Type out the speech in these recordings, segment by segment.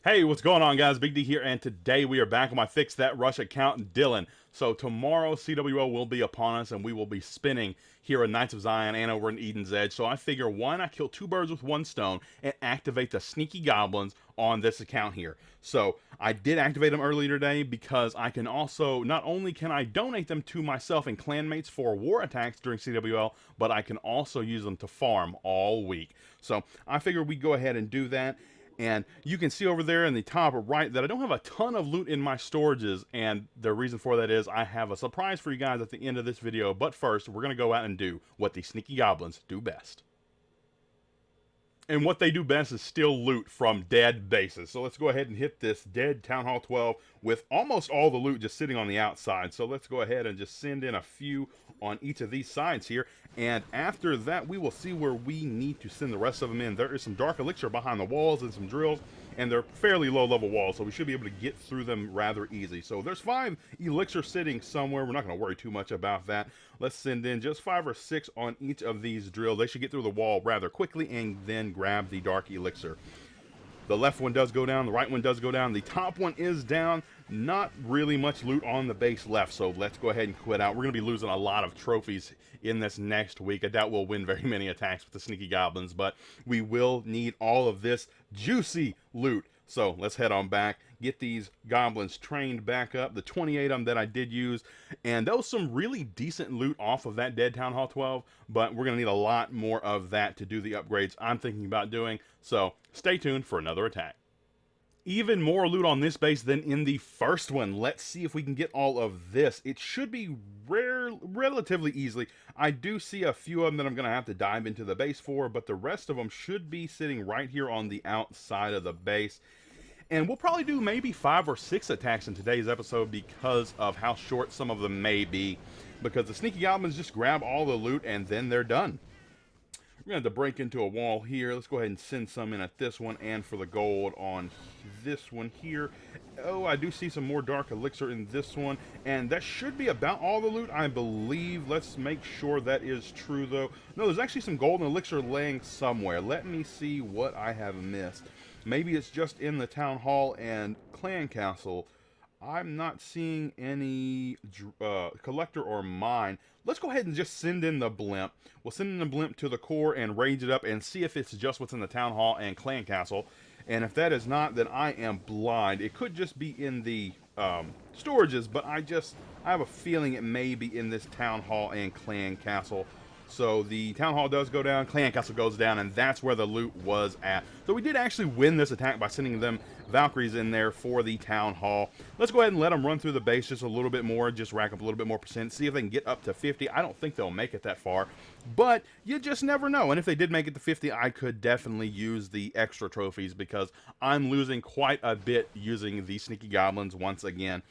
Hey, what's going on, guys? Big D here, and today we are back on my Fix That Rush account, Dylan. So tomorrow, CWO will be upon us, and we will be spinning here in Knights of Zion and over in Eden's Edge. So I figure, why not kill two birds with one stone and activate the sneaky goblins on this account here? So I did activate them earlier today because I can also, not only can I donate them to myself and clanmates for war attacks during CWL, but I can also use them to farm all week. So I figured we'd go ahead and do that. And you can see over there in the top right that I don't have a ton of loot in my storages, and the reason for that is I have a surprise for you guys at the end of this video. But first, we're going to go out and do what the sneaky goblins do best. And what they do best is steal loot from dead bases. So let's go ahead and hit this dead Town Hall 12 with almost all the loot just sitting on the outside. So let's go ahead and just send in a few on each of these sides here. And after that, we will see where we need to send the rest of them in. There is some dark elixir behind the walls and some drills, and they're fairly low level walls, so we should be able to get through them rather easy. So there's 5 elixir sitting somewhere. We're not going to worry too much about that. Let's send in just 5 or 6 on each of these drills. They should get through the wall rather quickly and then grab the dark elixir. The left one does go down, the right one does go down, the top one is down. Not really much loot on the base left, so let's go ahead and quit out. We're going to be losing a lot of trophies in this next week. I doubt we'll win very many attacks with the sneaky goblins, but we will need all of this juicy loot. So let's head on back, get these goblins trained back up, the 28 of them that I did use, and that was some really decent loot off of that dead Town Hall 12, but we're going to need a lot more of that to do the upgrades I'm thinking about doing, so stay tuned for another attack. Even more loot on this base than in the first one. Let's see if we can get all of this. It should be relatively easily. I do see a few of them that I'm going to have to dive into the base for, but the rest of them should be sitting right here on the outside of the base. And we'll probably do maybe 5 or 6 attacks in today's episode because of how short some of them may be. Because the sneaky goblins just grab all the loot and then they're done. We're going to have to break into a wall here. Let's go ahead and send some in at this one and for the gold on this one here. Oh, I do see some more dark elixir in this one. And that should be about all the loot, I believe. Let's make sure that is true, though. No, there's actually some golden elixir laying somewhere. Let me see what I have missed. Maybe it's just in the town hall and clan castle. I'm not seeing any collector or mine. Let's go ahead and just send in the blimp. We'll send in the blimp to the core and range it up and see if it's just what's in the town hall and clan castle. And if that is not, then I am blind. It could just be in the storages, but I have a feeling it may be in this town hall and clan castle. So the town hall does go down, clan castle goes down, and that's where the loot was at. So we did actually win this attack by sending them Valkyries in there for the town hall. Let's go ahead and let them run through the base just a little bit more, just rack up a little bit more percent, see if they can get up to 50. I don't think they'll make it that far, but you just never know. And if they did make it to 50, I could definitely use the extra trophies because I'm losing quite a bit using the sneaky goblins once again.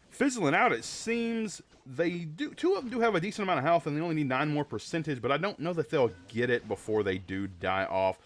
Fizzling out, it seems they do. 2 of them do have a decent amount of health, and they only need 9 more percentage, but I don't know that they'll get it before they do die off.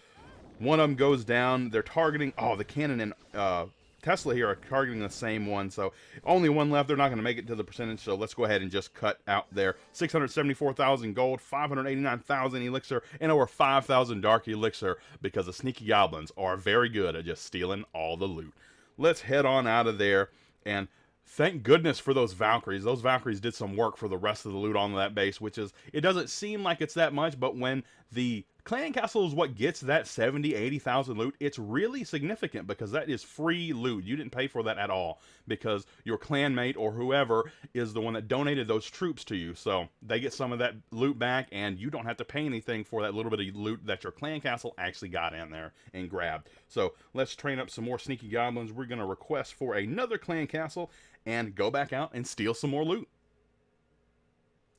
One of them goes down. They're targeting, oh, the cannon and Tesla here are targeting the same one, so only one left. They're not going to make it to the percentage, so let's go ahead and just cut out there. 674,000 gold, 589,000 elixir, and over 5,000 dark elixir because the sneaky goblins are very good at just stealing all the loot. Let's head on out of there, and thank goodness for those Valkyries. Those Valkyries did some work for the rest of the loot on that base, which is, it doesn't seem like it's that much, but when the clan castle is what gets that 70, 80,000 loot, it's really significant because that is free loot. You didn't pay for that at all because your clanmate or whoever is the one that donated those troops to you. So they get some of that loot back and you don't have to pay anything for that little bit of loot that your clan castle actually got in there and grabbed. So let's train up some more sneaky goblins. We're going to request for another clan castle and go back out and steal some more loot.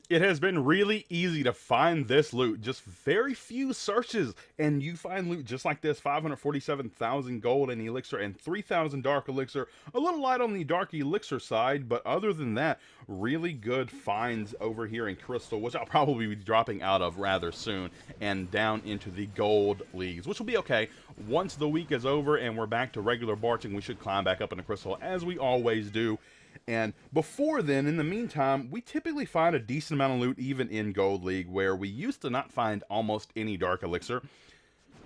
It has been really easy to find this loot, just very few searches, and you find loot just like this. 547,000 gold and elixir and 3,000 dark elixir. A little light on the dark elixir side, but other than that, really good finds over here in Crystal, which I'll probably be dropping out of rather soon, and down into the gold leagues, which will be okay. Once the week is over and we're back to regular barching, we should climb back up into Crystal, as we always do. And before then, in the meantime, we typically find a decent amount of loot even in Gold League, where we used to not find almost any Dark Elixir.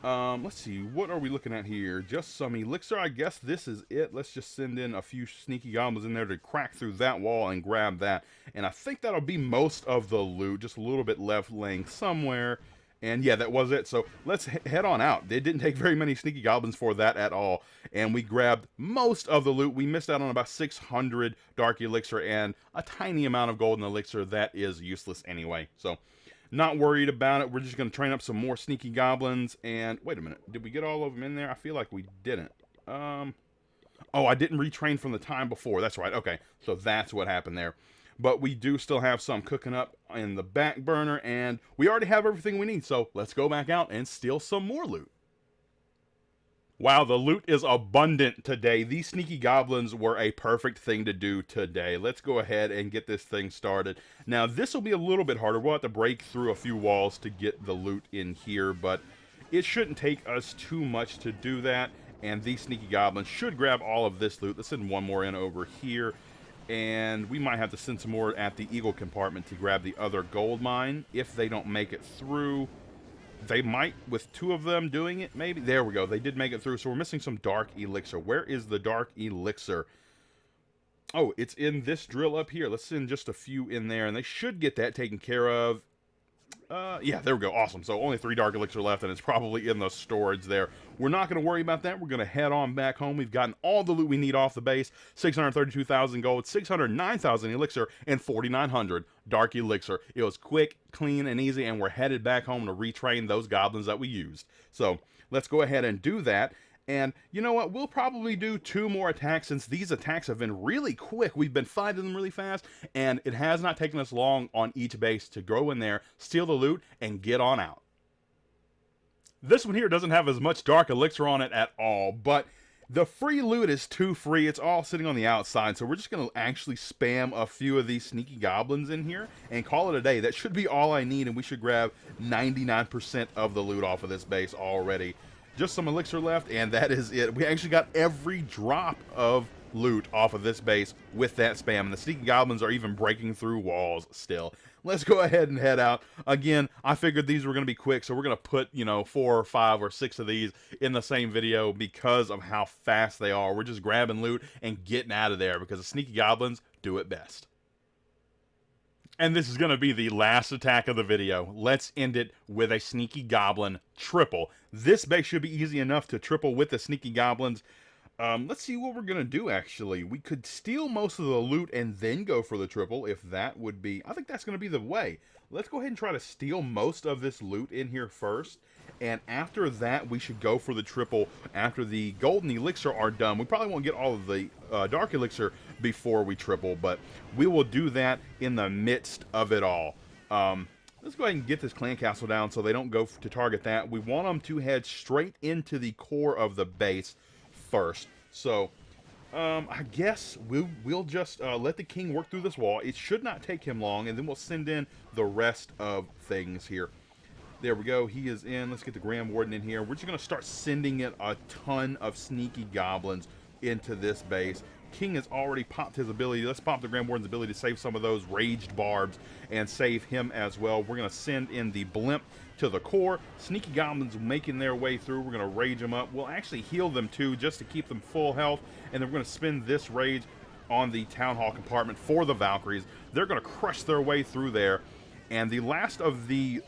Let's see, what are we looking at here? Just some elixir, I guess this is it. Let's just send in a few sneaky goblins in there to crack through that wall and grab that. And I think that'll be most of the loot, just a little bit left laying somewhere. And yeah, that was it. So let's head on out. It didn't take very many sneaky goblins for that at all. And we grabbed most of the loot. We missed out on about 600 dark elixir and a tiny amount of golden elixir that is useless anyway. So not worried about it. We're just going to train up some more sneaky goblins. And wait a minute. Did we get all of them in there? I feel like we didn't. Oh, I didn't retrain from the time before. That's right. Okay. So that's what happened there. But we do still have some cooking up in the back burner. And we already have everything we need. So let's go back out and steal some more loot. Wow, the loot is abundant today. These sneaky goblins were a perfect thing to do today. Let's go ahead and get this thing started. Now, this will be a little bit harder. We'll have to break through a few walls to get the loot in here, but it shouldn't take us too much to do that. And these sneaky goblins should grab all of this loot. Let's send one more in over here. And we might have to send some more at the Eagle compartment to grab the other gold mine if they don't make it through. They might, with two of them doing it, maybe. There we go. They did make it through, so we're missing some dark elixir. Where is the dark elixir? Oh, it's in this drill up here. Let's send just a few in there, and they should get that taken care of. Yeah, there we go. Awesome. So only 3 dark elixir left, and it's probably in the storage there. We're not going to worry about that. We're going to head on back home. We've gotten all the loot we need off the base. 632,000 gold, 609,000 elixir, and 4,900 dark elixir. It was quick, clean, and easy, and we're headed back home to retrain those goblins that we used. So let's go ahead and do that. And you know what? We'll probably do 2 more attacks since these attacks have been really quick. We've been fighting them really fast, and it has not taken us long on each base to go in there, steal the loot, and get on out. This one here doesn't have as much dark elixir on it at all, but the free loot is too free. It's all sitting on the outside, so we're just going to actually spam a few of these sneaky goblins in here and call it a day. That should be all I need, and we should grab 99% of the loot off of this base already. Just some elixir left, and that is it. We actually got every drop of loot off of this base with that spam, and the sneaky goblins are even breaking through walls still. Let's go ahead and head out. Again, I figured these were going to be quick, so we're going to put, 4 or 5 or 6 of these in the same video because of how fast they are. We're just grabbing loot and getting out of there because the sneaky goblins do it best. And this is going to be the last attack of the video. Let's end it with a sneaky goblin triple. This base should be easy enough to triple with the sneaky goblins. Let's see what we're going to do, actually. We could steal most of the loot and then go for the triple, if that would be... I think that's going to be the way. Let's go ahead and try to steal most of this loot in here first. And after that, we should go for the triple after the golden elixir are done. We probably won't get all of the dark elixir before we triple, but we will do that in the midst of it all. Let's go ahead and get this clan castle down so they don't go to target that. We want them to head straight into the core of the base first. So, I guess we'll just let the king work through this wall. It should not take him long, and then we'll send in the rest of things here. There we go. He is in. Let's get the Grand Warden in here. We're just going to start sending in a ton of sneaky goblins into this base. King has already popped his ability. Let's pop the Grand Warden's ability to save some of those raged barbs and save him as well. We're going to send in the blimp to the core. Sneaky goblins making their way through. We're going to rage them up. We'll actually heal them too just to keep them full health. And then we're going to spend this rage on the Town Hall compartment for the Valkyries. They're going to crush their way through there. And the last of the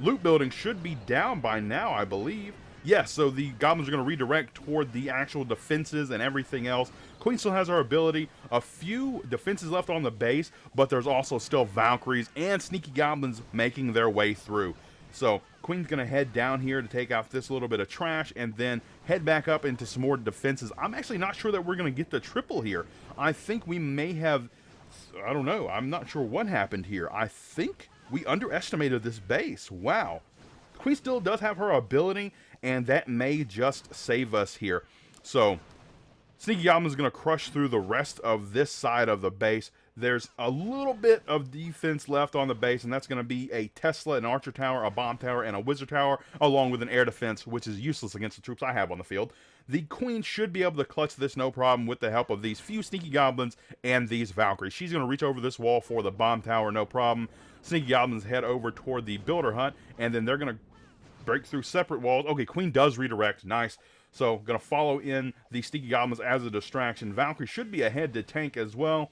loot buildings should be down by now, I believe. Yes, so the goblins are going to redirect toward the actual defenses and everything else. Queen still has her ability. A few defenses left on the base, but there's also still Valkyries and sneaky goblins making their way through. So Queen's going to head down here to take out this little bit of trash and then head back up into some more defenses. I'm actually not sure that we're going to get the triple here. I think we may have... I don't know. I'm not sure what happened here. I think we underestimated this base. Wow. Queen still does have her ability, and that may just save us here. So, Sneaky Goblin is going to crush through the rest of this side of the base. There's a little bit of defense left on the base, and that's going to be a Tesla, an Archer Tower, a Bomb Tower, and a Wizard Tower, along with an air defense, which is useless against the troops I have on the field. The Queen should be able to clutch this no problem with the help of these few Sneaky Goblins and these Valkyries. She's going to reach over this wall for the Bomb Tower, no problem. Sneaky Goblins head over toward the Builder Hut, and then they're going to break through separate walls. Okay, Queen does redirect. Nice. So, going to follow in the Sneaky Goblins as a distraction. Valkyrie should be ahead to tank as well.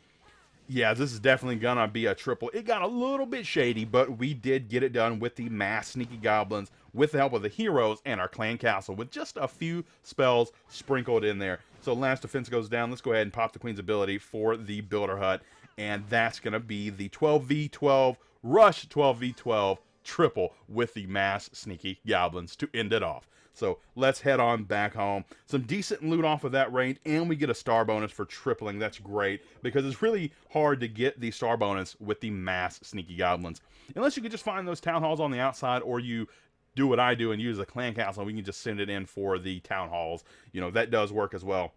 Yeah, this is definitely going to be a triple. It got a little bit shady, but we did get it done with the mass Sneaky Goblins with the help of the heroes and our clan castle with just a few spells sprinkled in there. So last defense goes down. Let's go ahead and pop the Queen's ability for the Builder Hut, and that's going to be the 12v12 Rush 12v12 triple with the mass Sneaky Goblins to end it off. So let's head on back home. Some decent loot off of that range, and we get a star bonus for tripling. That's great, because it's really hard to get the star bonus with the mass Sneaky Goblins. Unless you can just find those town halls on the outside, or you do what I do and use the clan castle, we can just send it in for the town halls. You know, that does work as well.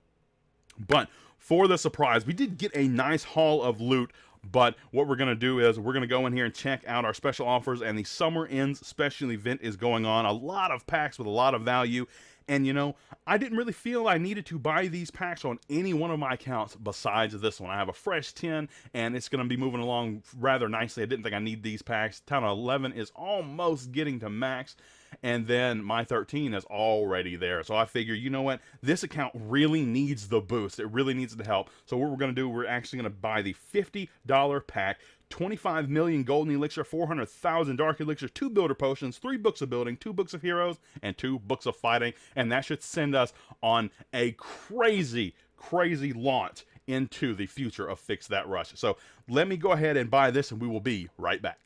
But for the surprise, we did get a nice haul of loot. But what we're going to do is we're going to go in here and check out our special offers, and the Summer Ends special event is going on. A lot of packs with a lot of value. And, you know, I didn't really feel I needed to buy these packs on any one of my accounts besides this one. I have a fresh 10, and it's going to be moving along rather nicely. I didn't think I need these packs. Town 11 is almost getting to max, and then my 13 is already there. So I figure, you know what? This account really needs the boost. It really needs the help. So what we're going to do, we're actually going to buy the $50 pack. 25 million golden elixir, 400,000 dark elixir, 2 builder potions, 3 books of building, 2 books of heroes, and 2 books of fighting. And that should send us on a crazy launch into the future of Fix That Rush. So let me go ahead and buy this, and we will be right back.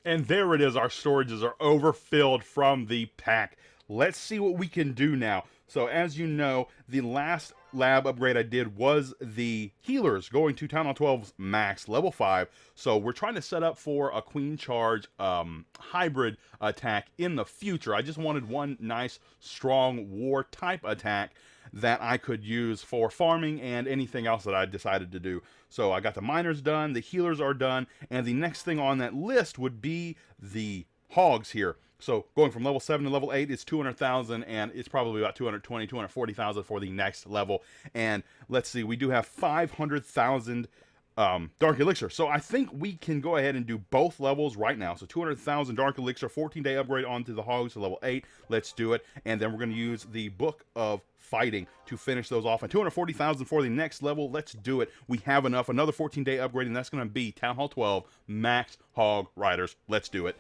And there it is. Our storages are overfilled from the pack. Let's see what we can do now. So as you know, the last lab upgrade I did was the healers going to Town Hall 12's max level 5. So we're trying to set up for a Queen Charge hybrid attack in the future. I just wanted one nice strong war type attack that I could use for farming and anything else that I decided to do. So I got the miners done, the healers are done, and the next thing on that list would be the hogs here. So going from level 7 to level 8 is 200,000, and it's probably about 220, 240,000 for the next level. And let's see, we do have 500,000 dark elixir. So I think we can go ahead and do both levels right now. So 200,000 dark elixir, 14-day upgrade onto the hogs to level 8. Let's do it. And then we're going to use the book of fighting to finish those off. And 240,000 for the next level. Let's do it. We have enough. Another 14-day upgrade, and that's going to be Town Hall 12 max hog riders. Let's do it.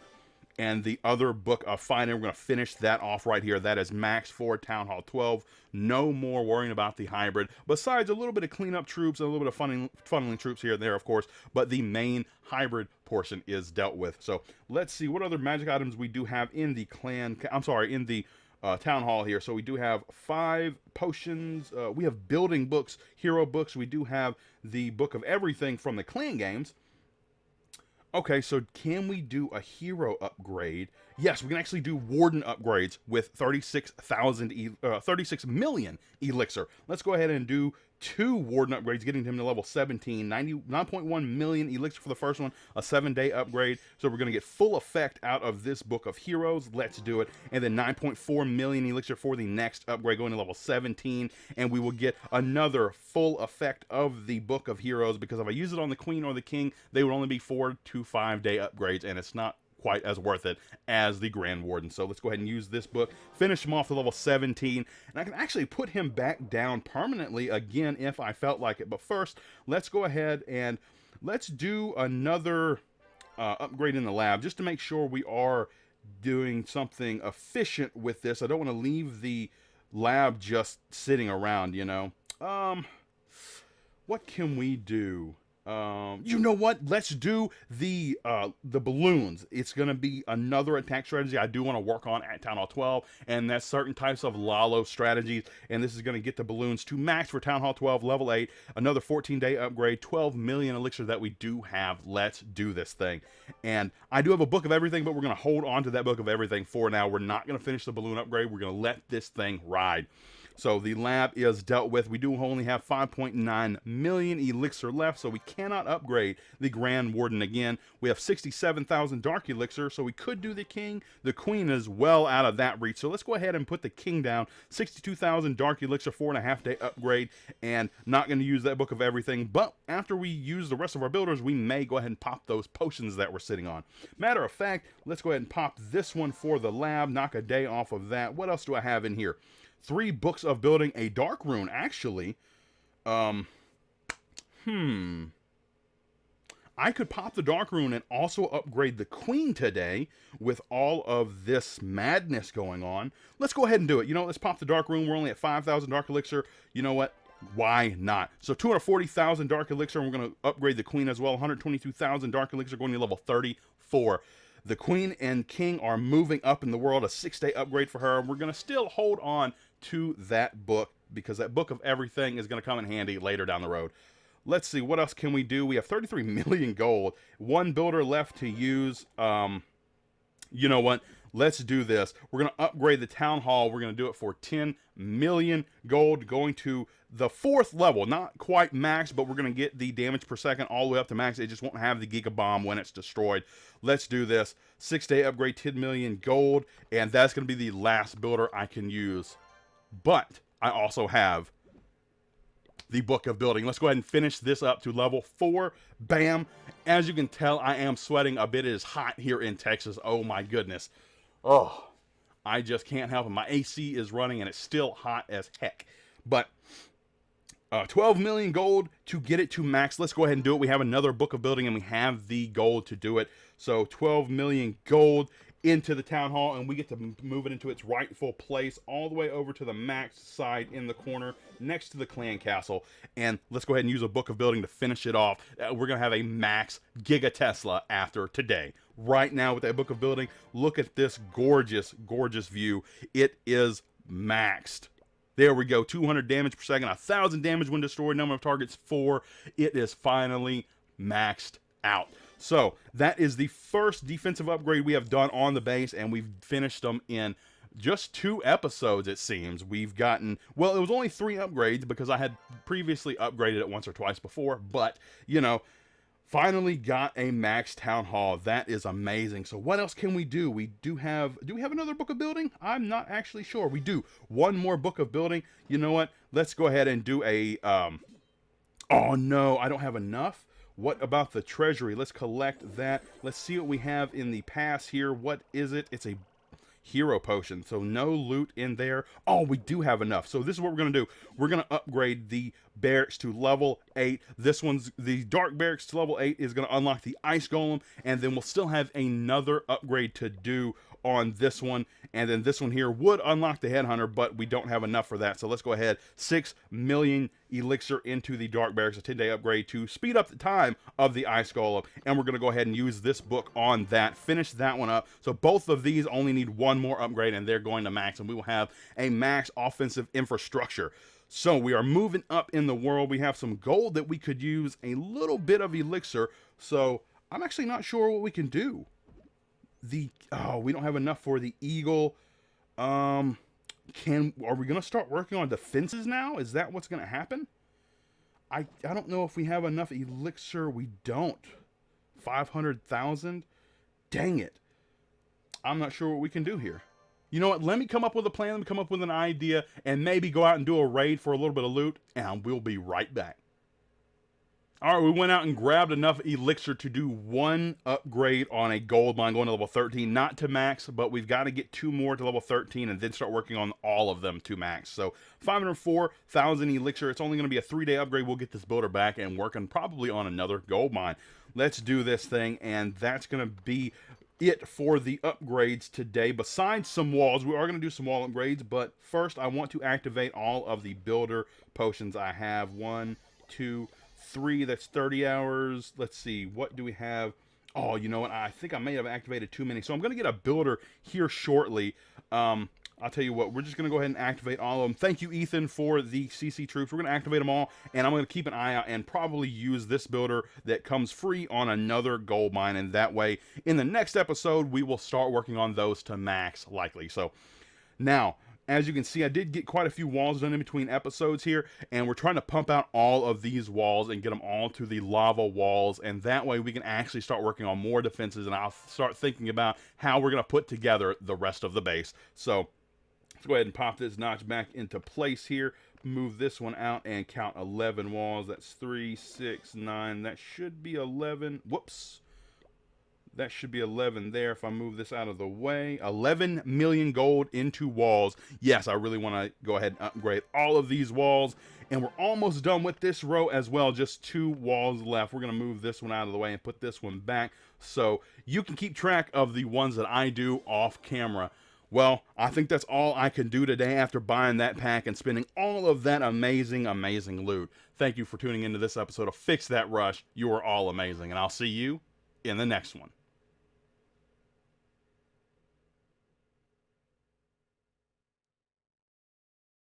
And the other book of fighting, we're going to finish that off right here. That is max for Town Hall 12. No more worrying about the hybrid. Besides a little bit of cleanup troops, and a little bit of funneling troops here and there, of course. But the main hybrid portion is dealt with. So let's see what other magic items we do have in the in the Town Hall here. So we do have 5 potions. We have building books, hero books. We do have the book of everything from the clan games. Okay, so can we do a hero upgrade? Yes, we can actually do warden upgrades with 36 million elixir. Let's go ahead and do 2 warden upgrades, getting him to level 17. 9.1 million elixir for the first one, a 7-day upgrade. So we're going to get full effect out of this book of heroes. Let's do it. And then 9.4 million elixir for the next upgrade, going to level 17. And we will get another full effect of the book of heroes, because if I use it on the queen or the king, they would only be 4 to 5-day upgrades, and it's not quite as worth it as the Grand Warden. So let's go ahead and use this book, finish him off to level 17, and I can actually put him back down permanently again if I felt like it. But first, let's go ahead and let's do another upgrade in the lab, just to make sure we are doing something efficient with this. I don't want to leave the lab just sitting around, you know. What can we do? You know what? Let's do the balloons. It's going to be another attack strategy I do want to work on at Town Hall 12, and that's certain types of Lalo strategies, and this is going to get the balloons to max for Town Hall 12, level 8, another 14-day upgrade, 12 million elixir that we do have. Let's do this thing. And I do have a book of everything, but we're going to hold on to that book of everything for now. We're not going to finish the balloon upgrade. We're going to let this thing ride. So the lab is dealt with. We do only have 5.9 million elixir left, so we cannot upgrade the Grand Warden again. We have 67,000 dark elixir, so we could do the king. The queen is well out of that reach, so let's go ahead and put the king down. 62,000 dark elixir, 4.5 day upgrade, and not going to use that book of everything, but after we use the rest of our builders, we may go ahead and pop those potions that we're sitting on. Matter of fact, let's go ahead and pop this one for the lab, knock a day off of that. What else do I have in here? 3 books of building, a dark rune, actually. I could pop the dark rune and also upgrade the queen today with all of this madness going on. Let's go ahead and do it. You know, let's pop the dark rune. We're only at 5,000 dark elixir. You know what? Why not? So 240,000 dark elixir, and we're going to upgrade the queen as well. 122,000 dark elixir going to level 34. The queen and king are moving up in the world, a 6-day upgrade for her. We're going to still hold on to that book because that book of everything is going to come in handy later down the road. Let's see, what else can we do? We have 33 million gold. 1 builder left to use. You know what? Let's do this. We're going to upgrade the town hall. We're going to do it for 10 million gold, going to the 4th level. Not quite max, but we're going to get the damage per second all the way up to max. It just won't have the Giga Bomb when it's destroyed. Let's do this. 6-day upgrade, 10 million gold, and that's going to be the last builder I can use. But I also have the book of building. Let's go ahead and finish this up to level 4. Bam. As you can tell, I am sweating a bit. It is hot here in Texas. Oh my goodness. Oh, I just can't help it. My AC is running and it's still hot as heck. But 12 million gold to get it to max. Let's go ahead and do it. We have another book of building and we have the gold to do it. So 12 million gold into the town hall, and we get to move it into its rightful place all the way over to the max side in the corner next to the clan castle. And let's go ahead and use a book of building to finish it off. We're gonna have a max Giga Tesla after today. Right now with that book of building, look at this gorgeous view. It is maxed. There we go. 200 damage per second, 1,000 damage when destroyed, number of targets 4. It is finally maxed out. So that is the first defensive upgrade we have done on the base, and we've finished them in just 2 episodes, it seems. We've gotten, well, it was only 3 upgrades because I had previously upgraded it once or twice before, but, you know, finally got a max town hall. That is amazing. So what else can we do? We do we have another book of building? I'm not actually sure. We do. 1 more book of building. You know what? Let's go ahead and do a, oh no, I don't have enough. What about the treasury? Let's collect that. Let's see what we have in the pass here. What is it? It's a hero potion, so no loot in there. Oh, we do have enough. So this is what we're going to do. We're going to upgrade the barracks to level 8. This one's, the dark barracks to level 8 is going to unlock the ice golem, and then we'll still have another upgrade to do on this one, and then this one here would unlock the headhunter, but we don't have enough for that. So let's go ahead, 6 million elixir into the dark barracks, a 10-day upgrade to speed up the time of the ice golem, and we're going to go ahead and use this book on that, finish that one up. So both of these only need 1 more upgrade, and they're going to max, and we will have a max offensive infrastructure. So we are moving up in the world. We have some gold that we could use, a little bit of elixir, so I'm actually not sure what we can do. We don't have enough for the eagle. Are we gonna start working on defenses now? Is that what's gonna happen? I don't know if we have enough elixir. We don't. 500,000. Dang it. I'm not sure what we can do here. You know what? Let me come up with a plan. Let me come up with an idea, and maybe go out and do a raid for a little bit of loot, and we'll be right back. All right, we went out and grabbed enough elixir to do 1 upgrade on a gold mine going to level 13. Not to max, but we've got to get 2 more to level 13 and then start working on all of them to max. So 504,000 elixir. It's only going to be a 3-day upgrade. We'll get this builder back and working probably on another gold mine. Let's do this thing, and that's going to be it for the upgrades today. Besides some walls, we are going to do some wall upgrades, but first I want to activate all of the builder potions I have. 1, 2, 3, that's 30 hours. Let's see, what do we have? Oh, you know what? I think I may have activated too many. So I'm going to get a builder here shortly. I'll tell you what, we're just going to go ahead and activate all of them. Thank you, Ethan, for the CC troops. We're going to activate them all, and I'm going to keep an eye out and probably use this builder that comes free on another gold mine, and that way, in the next episode, we will start working on those to max, likely. So, now, as you can see, I did get quite a few walls done in between episodes here, and we're trying to pump out all of these walls and get them all to the lava walls, and that way we can actually start working on more defenses, and I'll start thinking about how we're going to put together the rest of the base. So let's go ahead and pop this notch back into place here. Move this one out and count 11 walls. That's 3, 6, 9. That should be 11. Whoops. That should be 11 there if I move this out of the way. 11 million gold into walls. Yes, I really want to go ahead and upgrade all of these walls. And we're almost done with this row as well. Just 2 walls left. We're going to move this one out of the way and put this one back so you can keep track of the ones that I do off camera. Well, I think that's all I can do today after buying that pack and spending all of that amazing, amazing loot. Thank you for tuning into this episode of Fix That Rush. You are all amazing, and I'll see you in the next one.